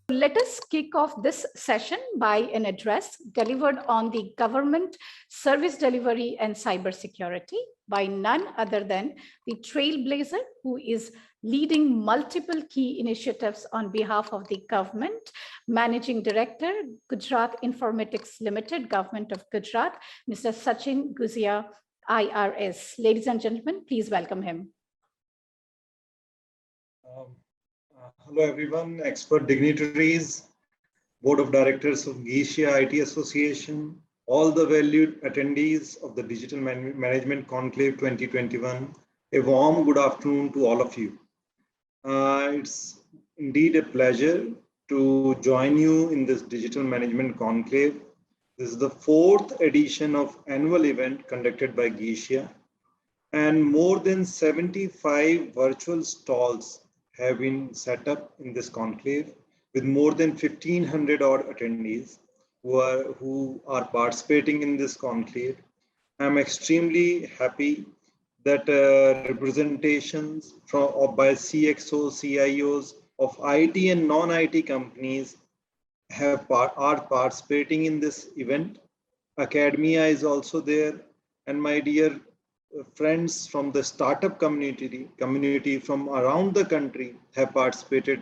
Let us kick off this session by an address delivered on the government service delivery and cybersecurity by none other than the trailblazer who is leading multiple key initiatives on behalf of the government, Managing Director, Gujarat Informatics Limited, Government of Gujarat, Mr. Sachin Guzia, IRS. Ladies and gentlemen, please welcome him. Hello everyone, expert dignitaries, Board of Directors of Geeshia IT Association, all the valued attendees of the Digital Management Conclave 2021. A warm good afternoon to all of you. It's indeed a pleasure to join you in this Digital Management Conclave. This is the 4th edition of annual event conducted by Geeshia, and more than 75 virtual stalls have been set up in this conclave with more than 1,500 odd attendees who are participating in this conclave. I'm extremely happy that representations by CXOs, CIOs of IT and non-IT companies are participating in this event. Academia is also there, and my dear friends from the startup community from around the country have participated,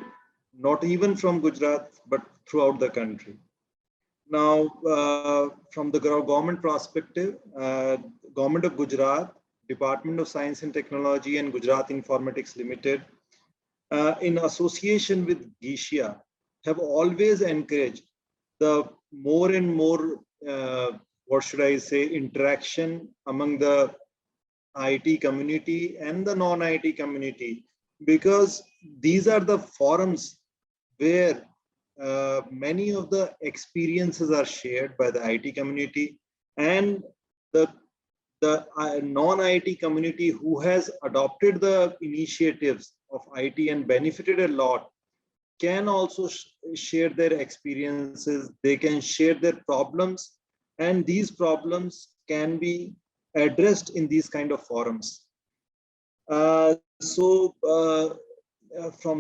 not even from Gujarat, but throughout the country. Now, from the government perspective, Government of Gujarat, Department of Science and Technology and Gujarat Informatics Limited, in association with Geeshia, have always encouraged the more and more, what should I say, interaction among the IT community and the non-IT community, because these are the forums where many of the experiences are shared by the IT community, and the non-IT community who has adopted the initiatives of IT and benefited a lot can also share their experiences. They can share their problems, and these problems can be addressed in these kind of forums. From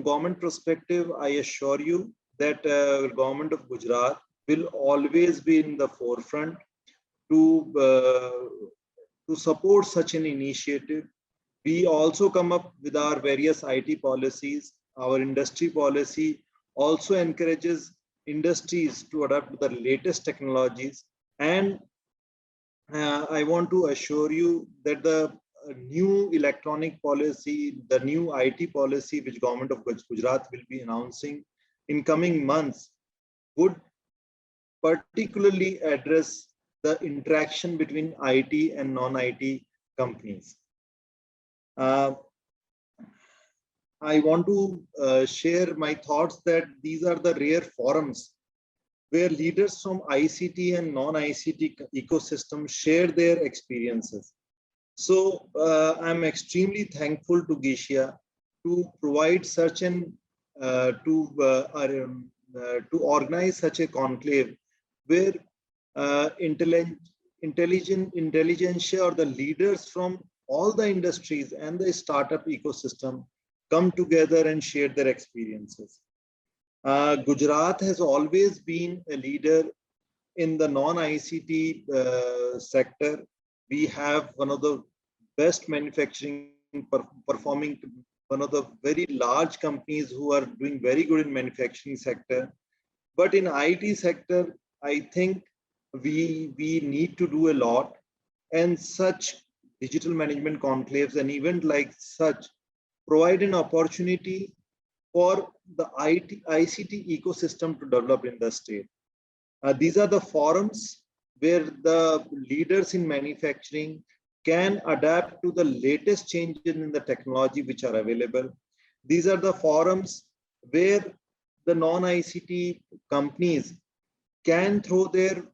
government perspective, I assure you that Government of Gujarat will always be in the forefront to support such an initiative. We also come up with our various IT policies. Our industry policy also encourages industries to adapt the latest technologies, and I want to assure you that the new electronic policy, the new IT policy which Government of Gujarat will be announcing in coming months would particularly address the interaction between IT and non-IT companies. I want to share my thoughts that these are the rare forums where leaders from ICT and non-ICT ecosystem share their experiences. So I'm extremely thankful to Geeshia to provide such an to organize such a conclave where intelligentsia or the leaders from all the industries and the startup ecosystem come together and share their experiences. Gujarat has always been a leader in the non-ICT sector. We have one of the best manufacturing performing, one of the very large companies who are doing very good in manufacturing sector. But in IT sector, I think we need to do a lot, and such digital management conclaves, an event like such, provide an opportunity for the ICT ecosystem to develop in the state. These are the forums where the leaders in manufacturing can adapt to the latest changes in the technology which are available. These are the forums where the non-ICT companies can throw their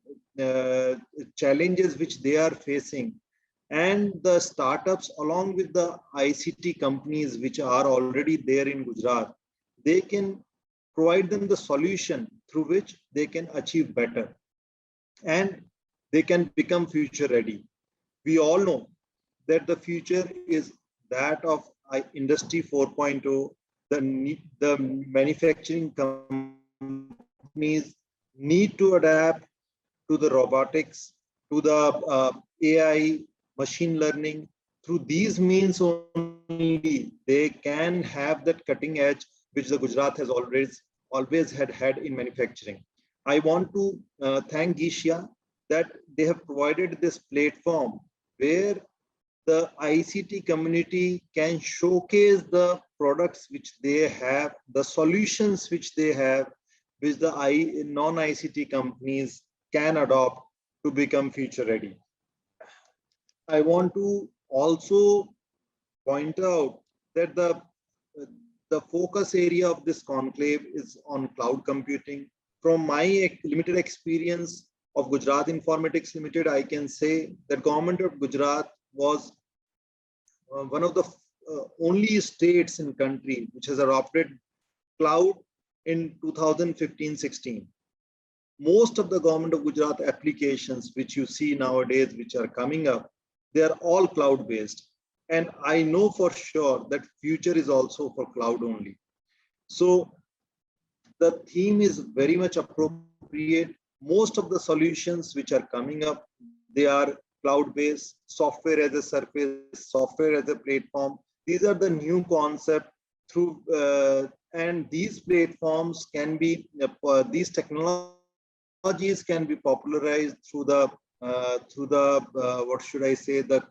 challenges which they are facing, and the startups along with the ICT companies which are already there in Gujarat, they can provide them the solution through which they can achieve better and they can become future ready. We all know that the future is that of Industry 4.0, the manufacturing companies companies need to adapt to the robotics, to the AI, machine learning. Through these means only they can have that cutting edge which the Gujarat has always had in manufacturing. I want to thank Geeshia that they have provided this platform where the ICT community can showcase the products which they have, the solutions which they have, which the non-ICT companies can adopt to become future ready. I want to also point out that the focus area of this conclave is on cloud computing. From my limited experience of Gujarat Informatics Limited, I can say that government of Gujarat was one of the only states in country which has adopted cloud in 2015-16. Most of the government of Gujarat applications which you see nowadays, which are coming up, they are all cloud based. And I know for sure that future is also for cloud only. So the theme is very much appropriate. Most of the solutions which are coming up, they are cloud-based, software as a service, software as a platform. These are the new concept through, and these platforms can be, these technologies can be popularized through the, what should I say, the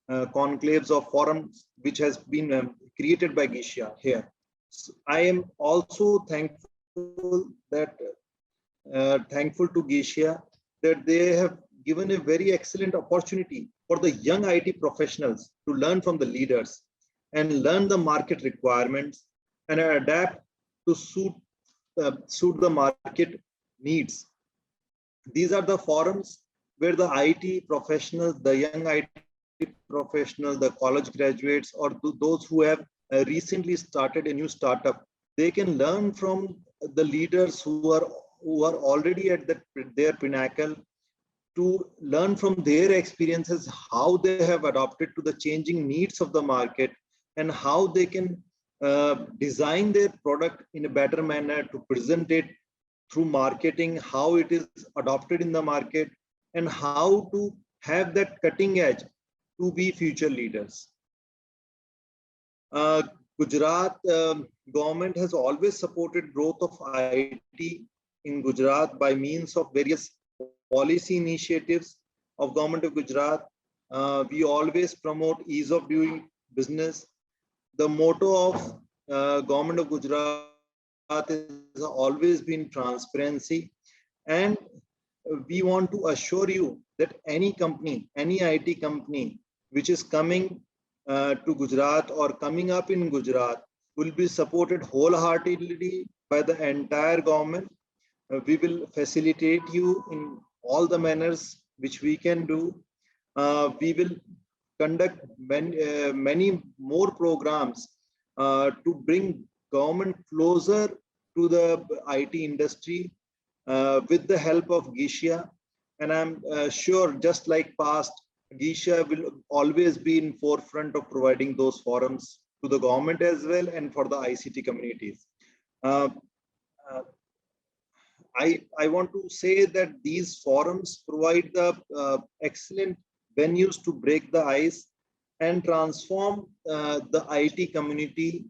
conclaves or forums which has been created by Geeshia here. So I am also thankful that thankful to Geeshia that they have given a very excellent opportunity for the young IT professionals to learn from the leaders and learn the market requirements and adapt to suit the market needs. These are the forums where the IT professionals, the young IT professionals, the college graduates, or those who have recently started a new startup, they can learn from the leaders who are already at their pinnacle, to learn from their experiences how they have adapted to the changing needs of the market and how they can design their product in a better manner to present it through marketing, how it is adopted in the market, and how to have that cutting edge to be future leaders. Gujarat government has always supported growth of IT in Gujarat by means of various policy initiatives of government of Gujarat. We always promote ease of doing business. The motto of government of Gujarat has always been transparency, and we want to assure you that any company, any IT company which is coming to Gujarat or coming up in Gujarat will be supported wholeheartedly by the entire government. We will facilitate you in all the manners which we can do. We will conduct many more programs to bring government closer to the IT industry with the help of Geeshia. And I'm sure, just like past, Geeshia will always be in forefront of providing those forums to the government as well and for the ICT communities. I want to say that these forums provide the excellent venues to break the ice and transform the IT community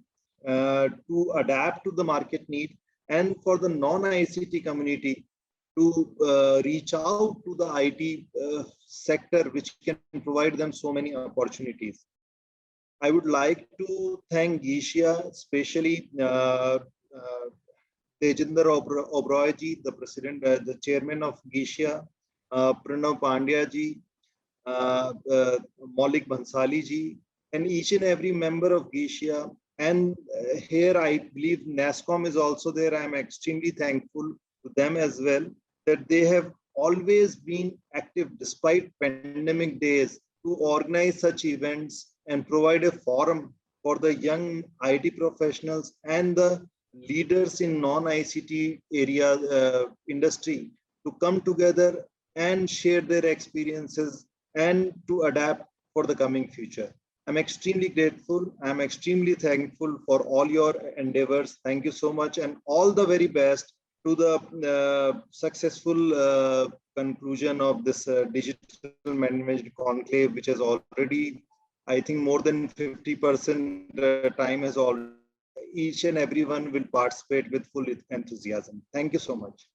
to adapt to the market need, and for the non-ICT community to reach out to the IT sector, which can provide them so many opportunities. I would like to thank Geeshia, especially Tejinder Oberoi ji, the president, the chairman of Geeshia, Pranav Pandya ji, Maulik Bhansali ji, and each and every member of Geeshia. And here I believe NASSCOM is also there. I am extremely thankful to them as well, that they have always been active despite pandemic days to organize such events and provide a forum for the young IT professionals and the leaders in non-ICT area industry to come together and share their experiences and to adapt for the coming future. I'm extremely grateful. I'm extremely thankful for all your endeavors. Thank you so much, and all the very best to the successful conclusion of this digital management conclave, which has already, I think, more than 50% time has already. Each and everyone will participate with full enthusiasm. Thank you so much.